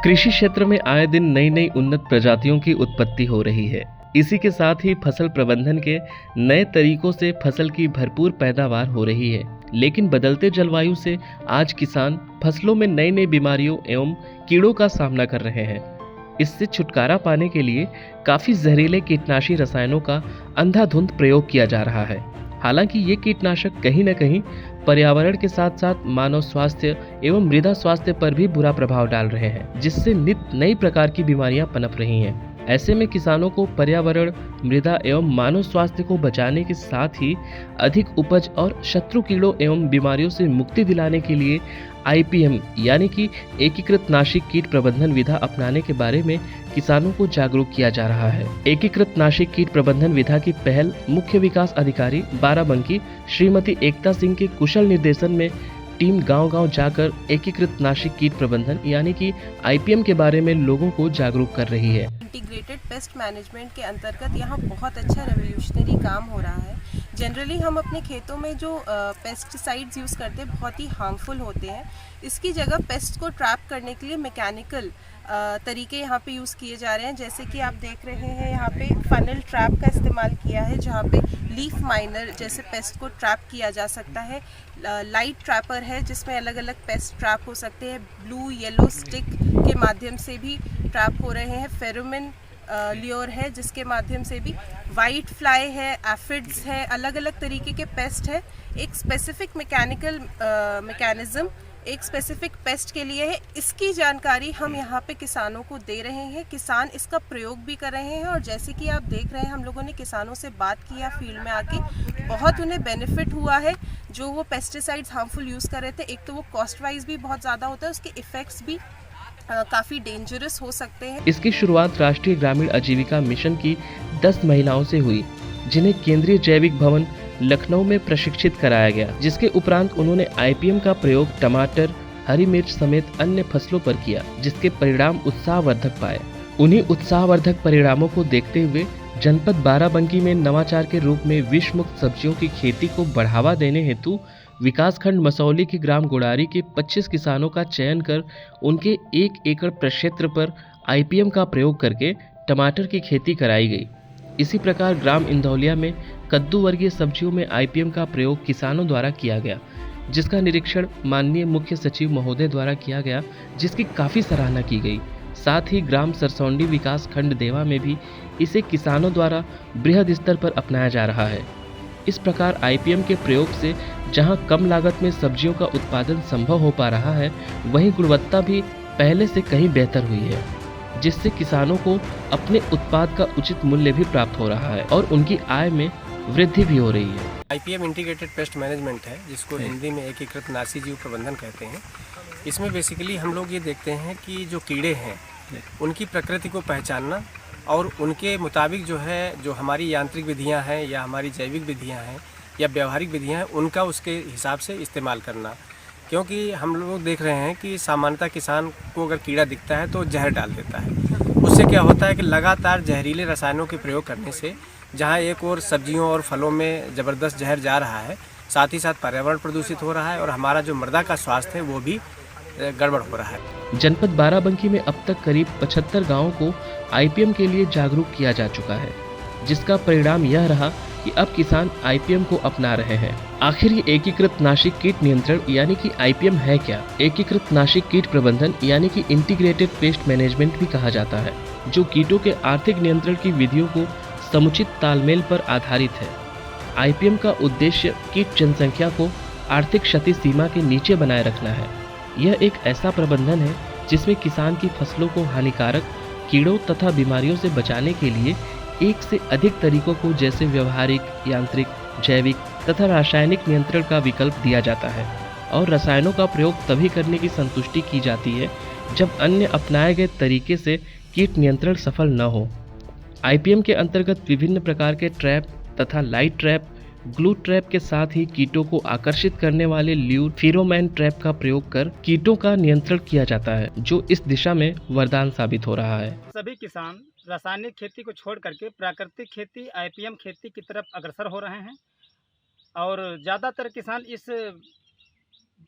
कृषि क्षेत्र में आए दिन नई नई उन्नत प्रजातियों की उत्पत्ति हो रही है। इसी के साथ ही फसल प्रबंधन के नए तरीकों से फसल की भरपूर पैदावार हो रही है। लेकिन बदलते जलवायु से आज किसान फसलों में नई नई बीमारियों एवं कीड़ों का सामना कर रहे हैं। इससे छुटकारा पाने के लिए काफी जहरीले कीटनाशी रसायनों का अंधाधुंध प्रयोग किया जा रहा है। हालांकि ये कीटनाशक कहीं न कहीं पर्यावरण के साथ साथ मानव स्वास्थ्य एवं मृदा स्वास्थ्य पर भी बुरा प्रभाव डाल रहे हैं, जिससे नित नई प्रकार की बीमारियां पनप रही हैं। ऐसे में किसानों को पर्यावरण, मृदा एवं मानव स्वास्थ्य को बचाने के साथ ही अधिक उपज और शत्रु कीड़ों एवं बीमारियों से मुक्ति दिलाने के लिए आईपीएम यानी कि एकीकृत नाशी कीट प्रबंधन विधा अपनाने के बारे में किसानों को जागरूक किया जा रहा है। एकीकृत नाशी कीट प्रबंधन विधा की पहल मुख्य विकास अधिकारी बाराबंकी श्रीमती एकता सिंह के कुशल निर्देशन में टीम गांव-गांव जाकर एकीकृत नाशी कीट प्रबंधन यानी कि आईपीएम के बारे में लोगों को जागरूक कर रही है। इंटीग्रेटेड पेस्ट मैनेजमेंट के अंतर्गत यहाँ बहुत अच्छा रेवोल्यूशनरी काम हो रहा है। जनरली हम अपने खेतों में जो पेस्टिसाइड्स यूज़ करते हैं बहुत ही हार्मफुल होते हैं। इसकी जगह पेस्ट को ट्रैप करने के लिए मैकेनिकल तरीके यहाँ पे यूज़ किए जा रहे हैं। जैसे कि आप देख रहे हैं यहाँ पे फनल ट्रैप का इस्तेमाल किया है, जहाँ पे लीफ माइनर जैसे पेस्ट को ट्रैप किया जा सकता है। लाइट ट्रैपर है जिसमें अलग अलग पेस्ट ट्रैप हो सकते हैं। ब्लू येलो स्टिक के माध्यम से भी ट्रैप हो रहे हैं। फेरोमोन ल्योर है जिसके माध्यम से भी, वाइट फ्लाई है, एफिड्स है, अलग अलग तरीके के पेस्ट है। एक स्पेसिफिक मैकेनिज्म एक स्पेसिफिक पेस्ट के लिए है। इसकी जानकारी हम यहाँ पे किसानों को दे रहे हैं। किसान इसका प्रयोग भी कर रहे हैं और जैसे कि आप देख रहे हैं, हम लोगों ने किसानों से बात किया फील्ड में आके, बहुत उन्हें बेनिफिट हुआ है। जो वो पेस्टिसाइड्स हार्मफुल यूज़ कर रहे थे, एक तो वो कॉस्ट वाइज भी बहुत ज़्यादा होता है, उसके इफ़ेक्ट्स भी काफ़ी डेंजरस हो सकते हैं। इसकी शुरुआत राष्ट्रीय ग्रामीण आजीविका मिशन की 10 महिलाओं से हुई, जिन्हें केंद्रीय जैविक भवन लखनऊ में प्रशिक्षित कराया गया, जिसके उपरांत उन्होंने आईपीएम का प्रयोग टमाटर, हरी मिर्च समेत अन्य फसलों पर किया, जिसके परिणाम उत्साहवर्धक पाए। उन्हीं उत्साहवर्धक परिणामों को देखते हुए जनपद बाराबंकी में नवाचार के रूप में विष मुक्त सब्जियों की खेती को बढ़ावा देने हेतु विकासखंड मसौली के ग्राम गुड़ारी के 25 किसानों का चयन कर उनके 1 एकड़ प्रक्षेत्र पर आईपीएम का प्रयोग करके टमाटर की खेती कराई गई। इसी प्रकार ग्राम इंदौलिया में कद्दू वर्गीय सब्जियों में आईपीएम का प्रयोग किसानों द्वारा किया गया, जिसका निरीक्षण माननीय मुख्य सचिव महोदय द्वारा किया गया, जिसकी काफ़ी सराहना की गई। साथ ही ग्राम सरसौंडी विकास खंड देवा में भी इसे किसानों द्वारा बृहद स्तर पर अपनाया जा रहा है। इस प्रकार आईपीएम के प्रयोग से जहां कम लागत में सब्जियों का उत्पादन संभव हो पा रहा है, वहीं गुणवत्ता भी पहले से कहीं बेहतर हुई है, जिससे किसानों को अपने उत्पाद का उचित मूल्य भी प्राप्त हो रहा है और उनकी आय में वृद्धि भी हो रही है। आईपीएम इंटीग्रेटेड पेस्ट मैनेजमेंट है, जिसको हिंदी में एकीकृत नाशी जीव प्रबंधन कहते हैं। इसमें बेसिकली हम लोग ये देखते हैं कि जो कीड़े हैं उनकी प्रकृति को पहचानना और उनके मुताबिक जो हमारी यांत्रिक विधियां हैं या हमारी जैविक विधियां हैं या व्यवहारिक विधियां हैं, उनका उसके हिसाब से इस्तेमाल करना। क्योंकि हम लोग देख रहे हैं कि सामान्यतः किसान को अगर कीड़ा दिखता है तो जहर डाल देता है। उससे क्या होता है कि लगातार जहरीले रसायनों के प्रयोग करने से जहां एक और सब्जियों और फलों में ज़बरदस्त जहर जा रहा है, साथ ही साथ पर्यावरण प्रदूषित हो रहा है और हमारा जो मृदा का स्वास्थ्य है वो भी गड़बड़ हो रहा है। जनपद बाराबंकी में अब तक करीब 75 गांवों को आईपीएम के लिए जागरूक किया जा चुका है, जिसका परिणाम यह रहा कि अब किसान आईपीएम को अपना रहे हैं। आखिर ये एकीकृत नाशी कीट नियंत्रण यानी कि आईपीएम है क्या? एकीकृत नाशी कीट प्रबंधन यानी कि इंटीग्रेटेड पेस्ट मैनेजमेंट भी कहा जाता है, जो कीटों के आर्थिक नियंत्रण की विधियों को समुचित तालमेल पर आधारित है। आईपीएम का उद्देश्य कीट जनसंख्या को आर्थिक क्षति सीमा के नीचे बनाए रखना है। यह एक ऐसा प्रबंधन है जिसमें किसान की फसलों को हानिकारक कीड़ों तथा बीमारियों से बचाने के लिए एक से अधिक तरीकों को जैसे व्यवहारिक, यांत्रिक, जैविक तथा रासायनिक नियंत्रण का विकल्प दिया जाता है और रसायनों का प्रयोग तभी करने की संतुष्टि की जाती है जब अन्य अपनाए गए तरीके से कीट नियंत्रण सफल न हो। आईपीएम के अंतर्गत विभिन्न प्रकार के ट्रैप तथा लाइट ट्रैप, ग्लू ट्रैप के साथ ही कीटों को आकर्षित करने वाले ल्यूर, फेरोमोन ट्रैप का प्रयोग कर कीटों का नियंत्रण किया जाता है, जो इस दिशा में वरदान साबित हो रहा है। सभी किसान रासायनिक खेती को छोड़ करके प्राकृतिक खेती, आईपीएम खेती की तरफ अग्रसर हो रहे हैं और ज़्यादातर किसान इस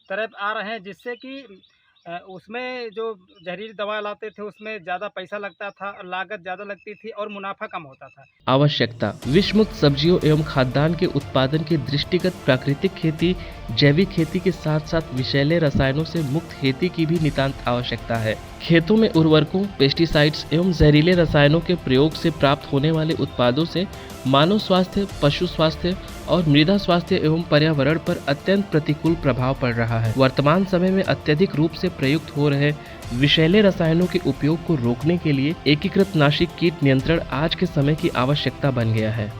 तरफ आ रहे हैं, जिससे कि उसमें जो जहरीली दवा लाते थे उसमें ज़्यादा पैसा लगता था, लागत ज़्यादा लगती थी और मुनाफा कम होता था। आवश्यकता विषमुक्त सब्जियों एवं खाद्यान्न के उत्पादन के दृष्टिगत प्राकृतिक खेती, जैविक खेती के साथ साथ विषैले रसायनों से मुक्त खेती की भी नितांत आवश्यकता है। खेतों में उर्वरकों, पेस्टिसाइड्स एवं जहरीले रसायनों के प्रयोग से प्राप्त होने वाले उत्पादों से मानव स्वास्थ्य, पशु स्वास्थ्य और मृदा स्वास्थ्य एवं पर्यावरण पर अत्यंत प्रतिकूल प्रभाव पड़ रहा है। वर्तमान समय में अत्यधिक रूप से प्रयुक्त हो रहे विषैले रसायनों के उपयोग को रोकने के लिए एकीकृत नाशी कीट नियंत्रण आज के समय की आवश्यकता बन गया है।